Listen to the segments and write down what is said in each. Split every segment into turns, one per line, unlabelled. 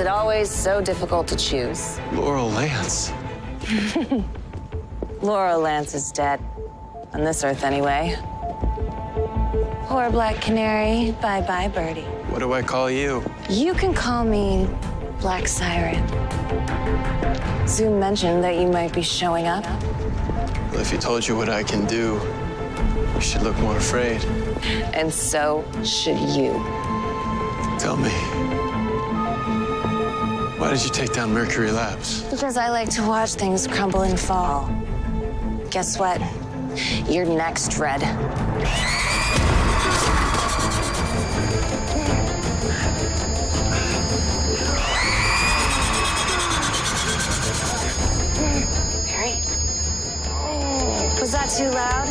it always so difficult to choose?
Laurel Lance.
Laurel Lance is dead. On this earth, anyway. Poor black canary. Bye-bye, birdie.
What do I call you?
You can call me Black Siren. Zoom mentioned that you might be showing up.
Well, if he told you what I can do, you should look more afraid.
And so should you.
Tell me, why did you take down Mercury Labs?
Because I like to watch things crumble and fall. Guess what? You're next, Red. Harry? Was that too loud?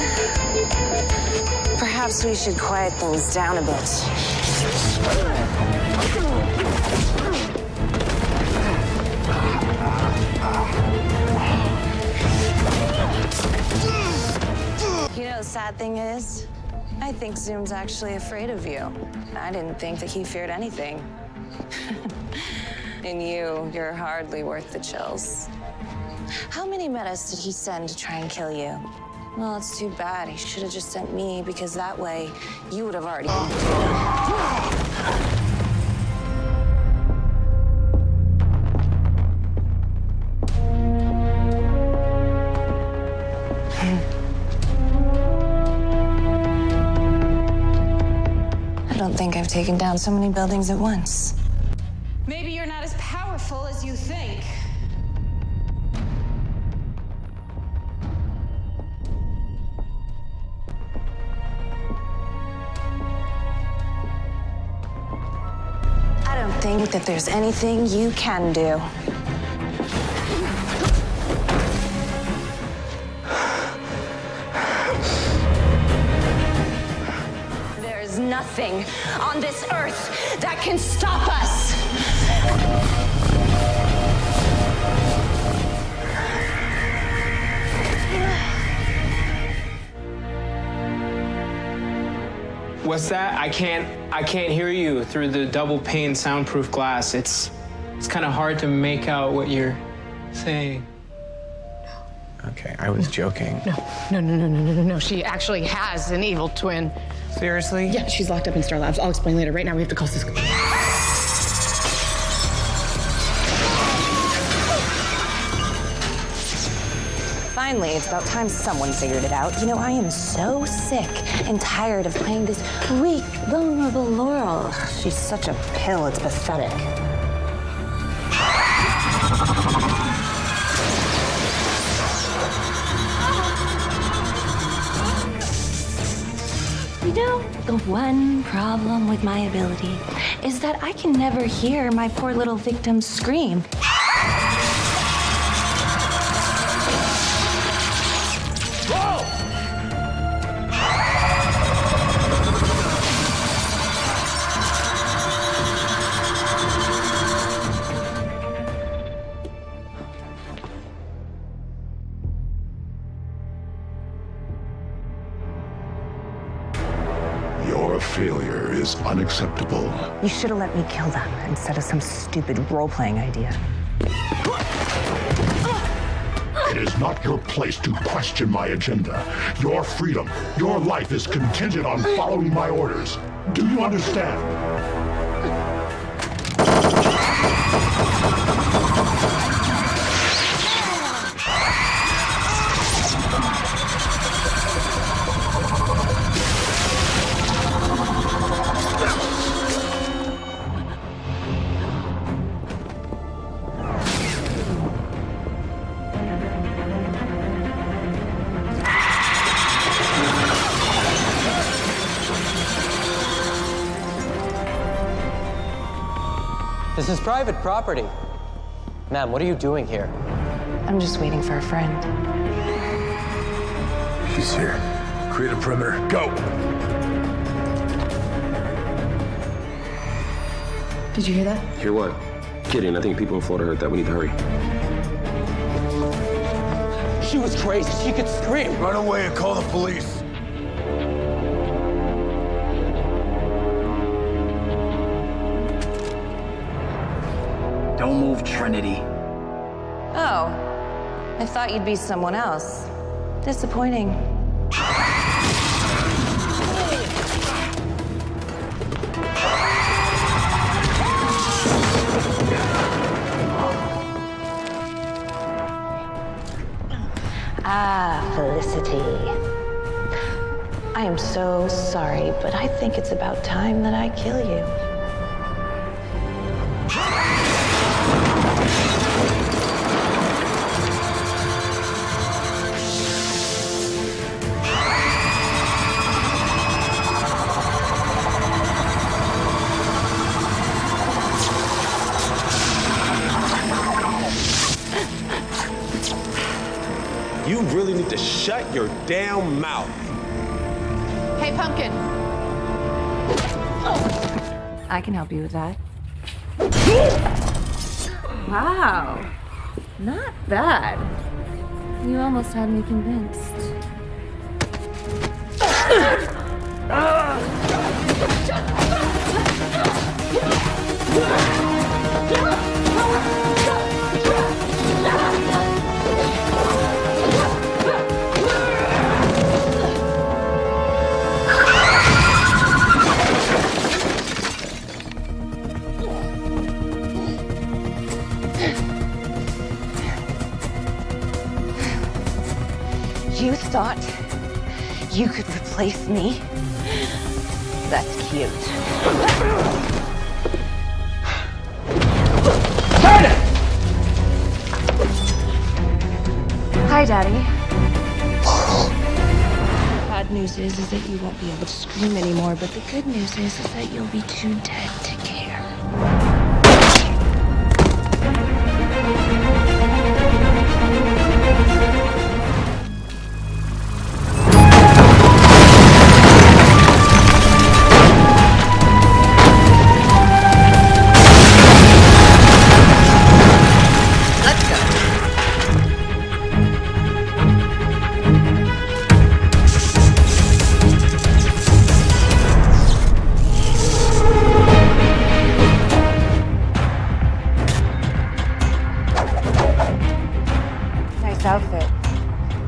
Perhaps we should quiet things down a bit. You know, the sad thing is, I think Zoom's actually afraid of you. I didn't think that he feared anything. And you're hardly worth the chills. How many metas did he send to try and kill you? Well, it's too bad. He should have just sent me, because that way you would have already been I don't think I've taken down so many buildings at once.
Maybe you're not as powerful as you think.
I don't think that there's anything you can do. There's nothing on this earth that can stop us.
What's that? I can't hear you through the double pane soundproof glass. It's kind of hard to make out what you're saying. Okay, I was joking.
No. She actually has an evil twin.
Seriously?
Yeah, she's locked up in Star Labs. I'll explain later. Right now, we have to call Cisco.
Finally, it's about time someone figured it out. You know, I am so sick and tired of playing this weak, vulnerable Laurel. She's such a pill, it's pathetic. You know, the one problem with my ability is that I can never hear my poor little victims scream.
Your failure is unacceptable.
You should have let me kill them instead of some stupid role-playing idea.
It is not your place to question my agenda. Your freedom, your life is contingent on following my orders. Do you understand?
This is private property. Ma'am, what are you doing here?
I'm just waiting for a friend.
He's here. Create a perimeter. Go!
Did you hear that?
Hear what? Kidding. I think people in Florida heard that. We need to hurry.
She was crazy. She could scream.
Run away and call the police.
Don't move, Trinity.
Oh, I thought you'd be someone else. Disappointing. Ah, Felicity. I am so sorry, but I think it's about time that I kill you.
You really need to shut your damn mouth.
Hey, Pumpkin.
I can help you with that. Wow. Not bad. You almost had me convinced. You thought you could replace me? That's cute. Hi, Daddy. Bad news is that you won't be able to scream anymore, but the good news is that you'll be too dead to care. Outfit.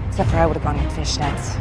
Except for I would have gone in fishnets.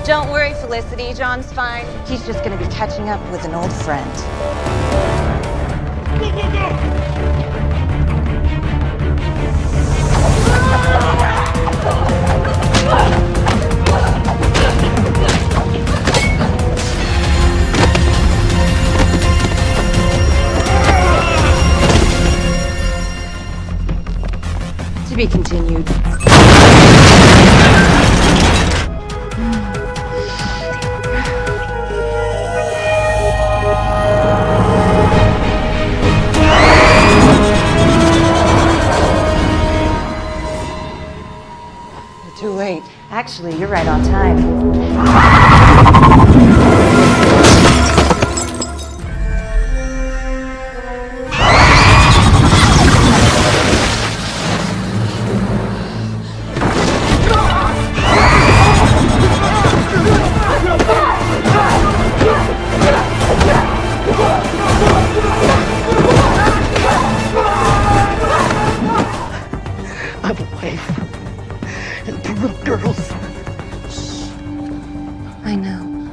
Don't worry, Felicity. John's fine. He's just gonna be catching up with an old friend.
Go, go, go!
To be continued. Too late. Actually, you're right on time.
I have a wife and 2 little girls.
I know.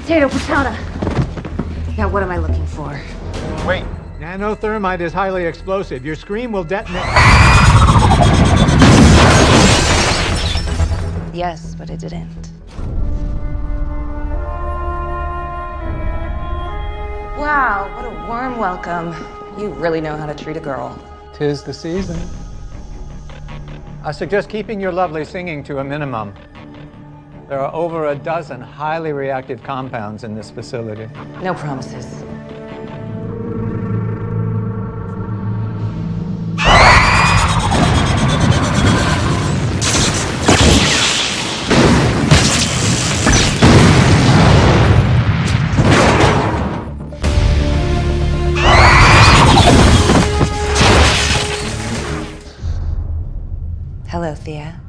Potato, patata.
Now, what am I looking for?
Wait. Nanothermite is highly explosive. Your scream will detonate.
Yes, but it didn't. Wow, what a warm welcome. You really know how to treat a girl.
'Tis the season. I suggest keeping your lovely singing to a minimum. There are over a dozen highly reactive compounds in this facility.
No promises. Hello, Thea.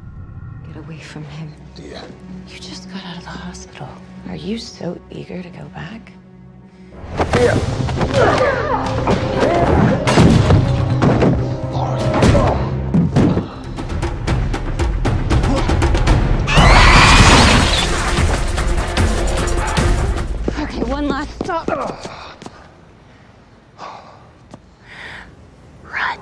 Get away from him.
Thea.
You just got out of the hospital. Are you so eager to go back?
Thea.
Okay, one last stop. Run.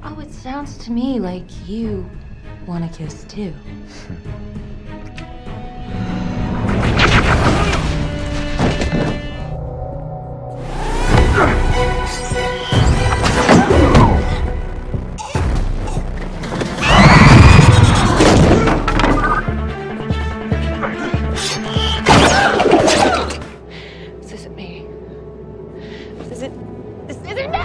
Oh, it sounds to me like you want a kiss too. This isn't me. This isn't me!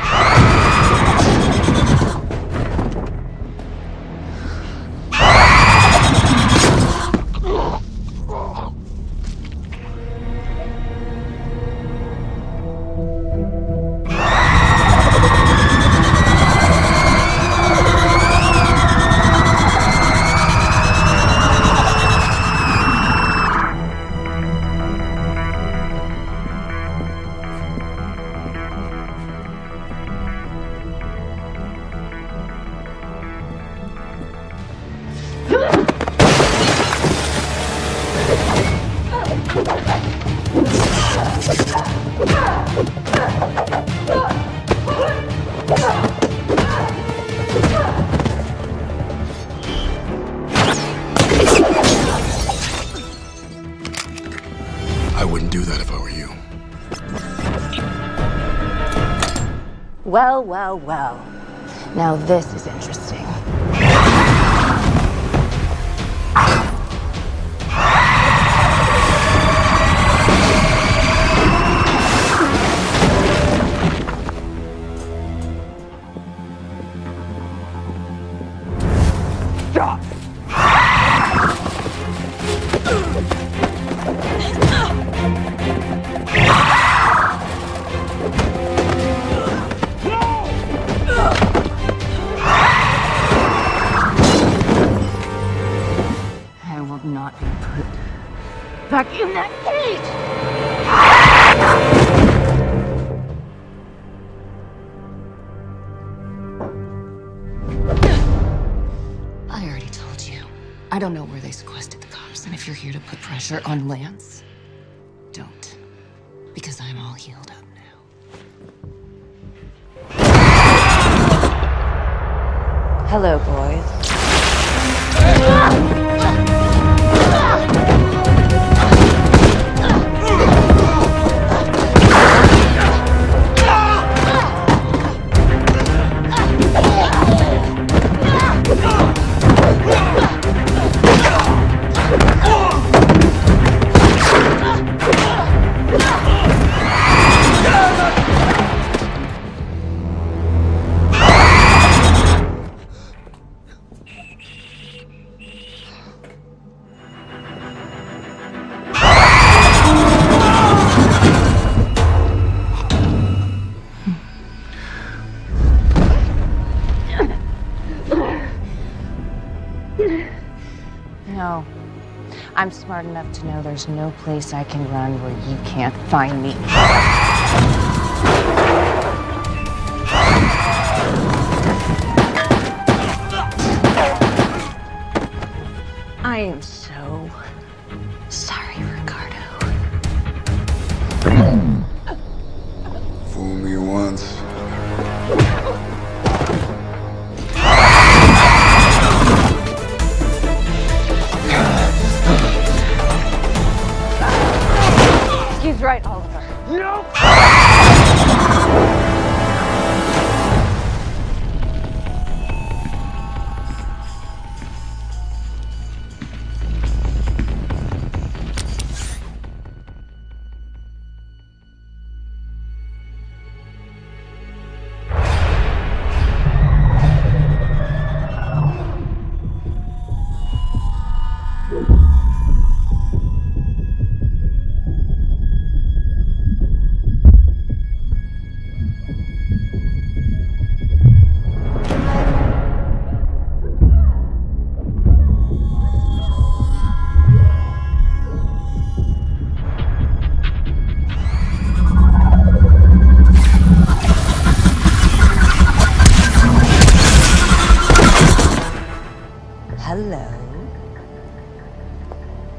I wouldn't do that if I were you.
Well, well, well. Now this is interesting.
Stop!
I will not be put back in that cage! I already told you. I don't know where they sequestered the cops, and if you're here to put pressure on Lance, don't. Because I'm all healed up now. Hello, boys. No. I'm smart enough to know there's no place I can run where you can't find me.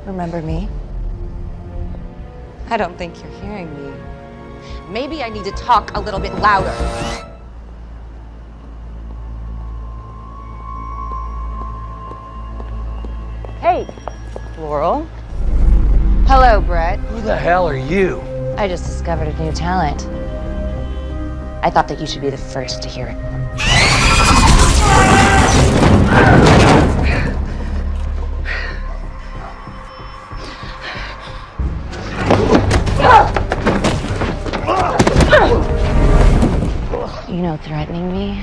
Remember me? I don't think you're hearing me. Maybe I need to talk a little bit louder. Hey, Laurel. Hello, Brett.
Who the hell are you?
I just discovered a new talent. I thought that you should be the first to hear it. You know, threatening me?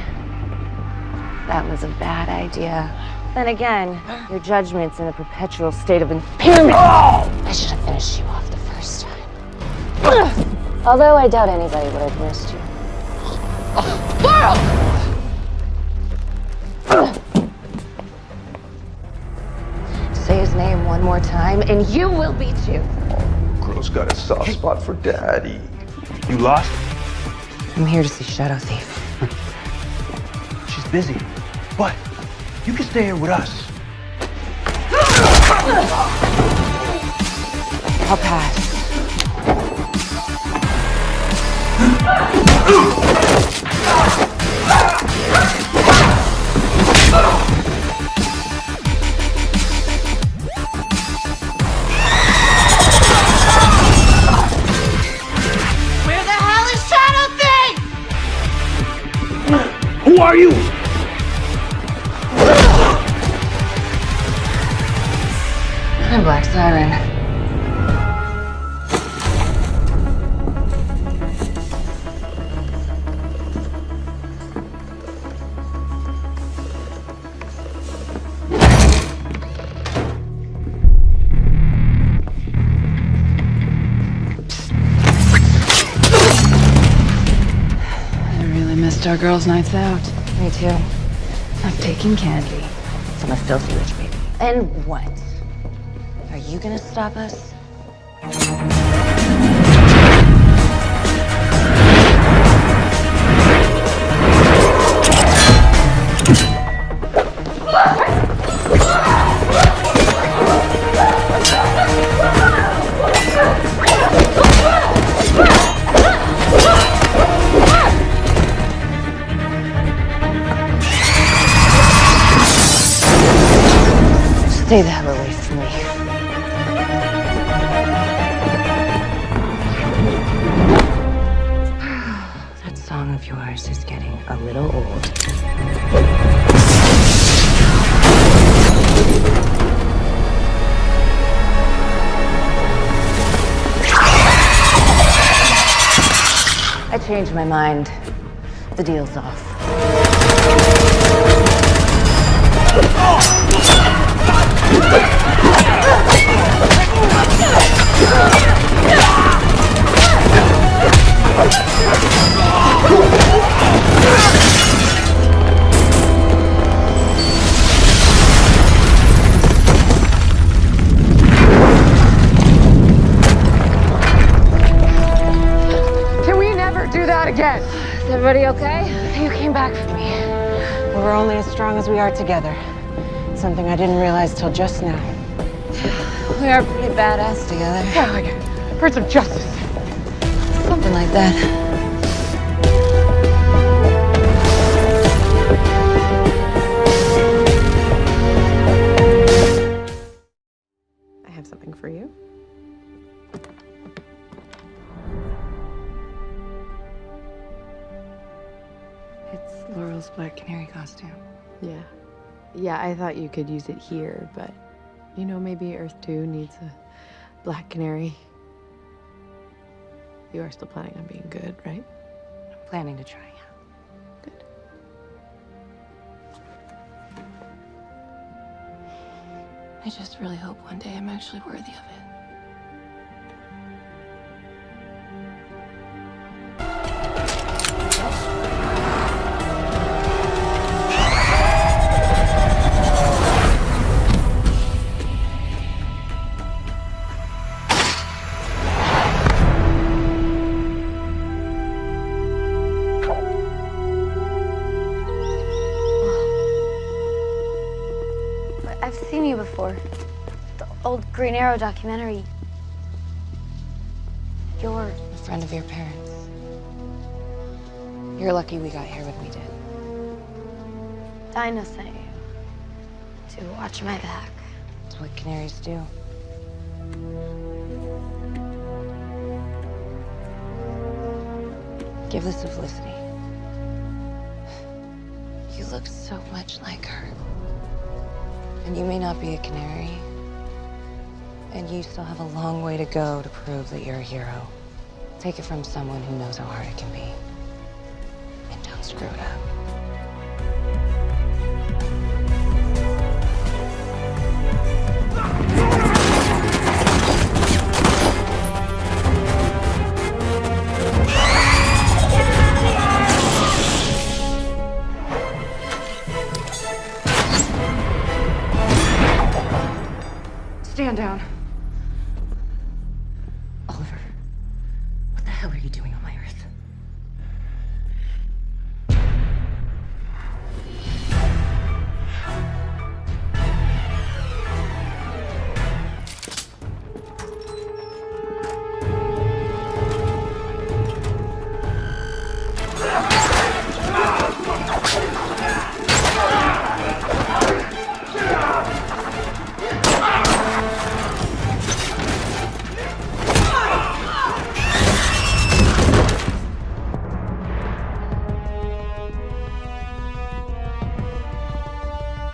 That was a bad idea. Then again, your judgment's in a perpetual state of impairment. I should have finished you off the first time. Although I doubt anybody would have missed you. Say his name one more time, and you will be too.
Girl's got a soft spot for daddy. You lost?
I'm here to see Shadow Thief.
She's busy. But you can stay here with us.
I'll pass.
Where the hell is Shadow Thief?
Who are you?
I'm Black Siren.
I really missed our girls' nights out.
Me too.
I'm taking candy.
So I'm a filthy rich baby. And what? Are you gonna stop us? Stay the hell away from me. That song of yours is getting a little old. I changed my mind. The deal's off.
Can we never do that again?
Is everybody okay? You came back for me. We're only as strong as we are together. Something I didn't realize till just now. We are pretty badass together.
Yeah, like birds of justice.
Something like that.
I have something for you.
It's Laurel's black canary costume.
Yeah. Yeah, I thought you could use it here, but you know, maybe Earth 2 needs a black canary. You are still planning on being good, right?
I'm planning to try, yeah.
Good.
I just really hope one day I'm actually worthy of it.
I've seen you before. old Green Arrow documentary. You're a friend of your parents. You're lucky we got here when we did. Dinah say to watch my back. It's what canaries do. Give this to Felicity. You look so much like her. And you may not be a canary. And you still have a long way to go to prove that you're a hero. Take it from someone who knows how hard it can be. And don't screw it up.
Stand down.
Oliver, what the hell are you doing on my Earth?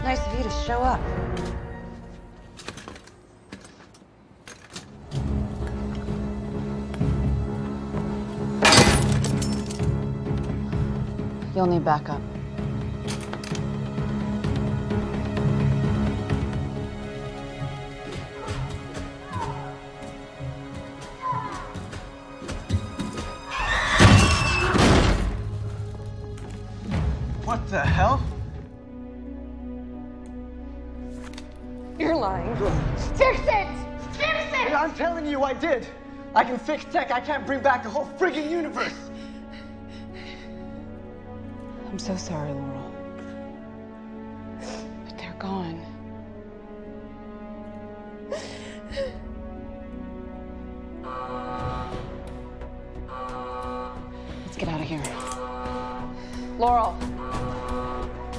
Nice of you to show up. You'll need backup.
What the hell?
You're lying.
Fix it! Fix it! I'm telling you I did. I can fix tech. I can't bring back the whole friggin' universe.
I'm so sorry, Laurel. But they're gone. Let's get out of here. Laurel!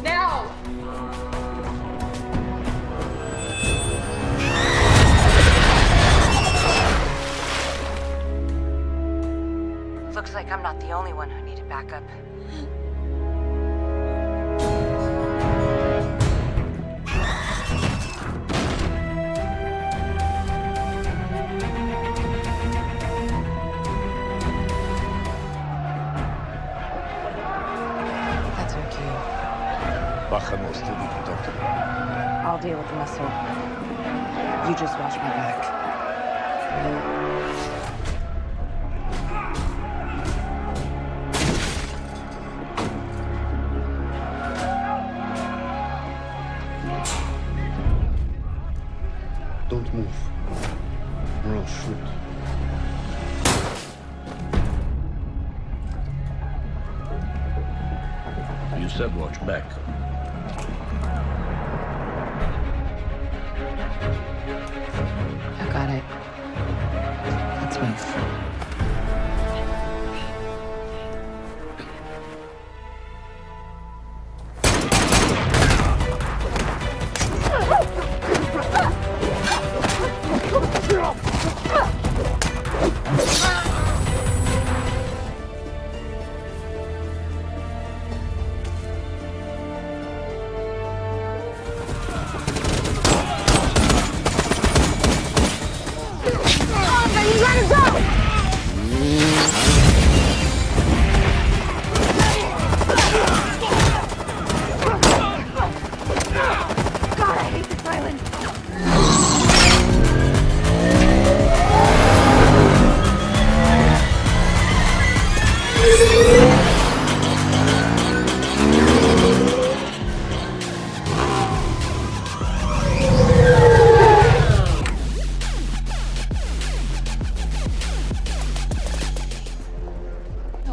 Now!
Looks like I'm not the only one who needed backup. That's okay. I'll deal with the muscle. You just watch my back.
Don't move, or I'll shoot. You said watch back.
I got it. Let's move.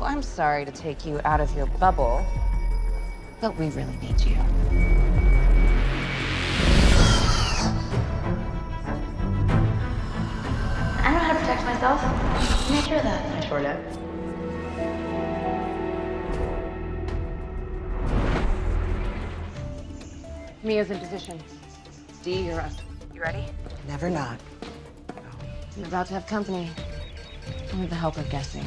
I'm sorry to take you out of your bubble, but we really need you.
myself? Nature that. I sure did.
Mia's in position. D, you're up. You ready?
Never not.
You're about to have company. With the help of guessing.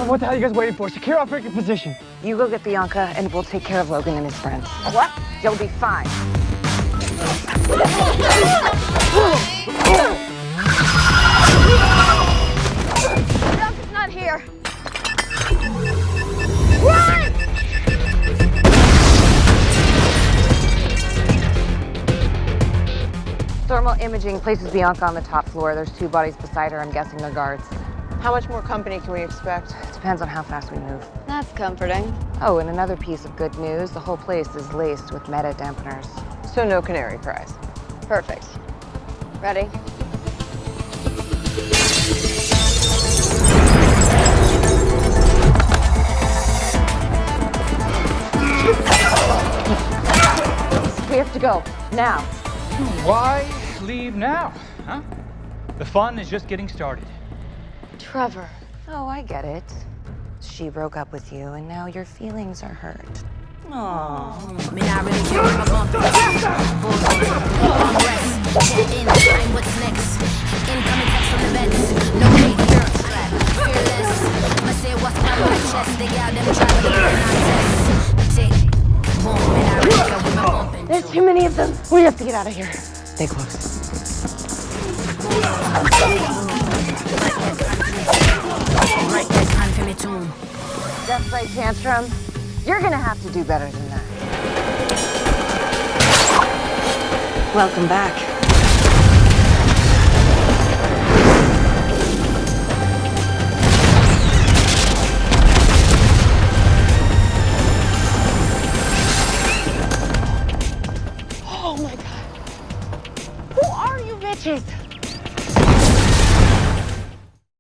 What the hell are you guys waiting for? Secure our freaking position.
You go get Bianca, and we'll take care of Logan and his friends. What? You'll be fine. Bianca's not here. Run! Thermal imaging places Bianca on the top floor. There's 2 bodies beside her. I'm guessing they're guards.
How much more company can we expect?
Depends on how fast we move.
That's comforting.
Oh, and another piece of good news, the whole place is laced with meta dampeners.
So no canary prize.
Perfect. Ready?
We have to go, now.
Why leave now, huh? The fun is just getting started.
Trevor. Oh, I get it. She broke up with you, and now your feelings are hurt. Aww.
I mean, I really care where my bump is. I'm what's next. Incoming text from the beds. No hate, you're a trap. Fearless. I'ma say what's on my chest. They got them trying to get a tick. Boom, and I really care where my bump is.
There's too many of them. We have to get out of here. Stay close. Death by tantrum. You're gonna have to do better than that. Welcome back.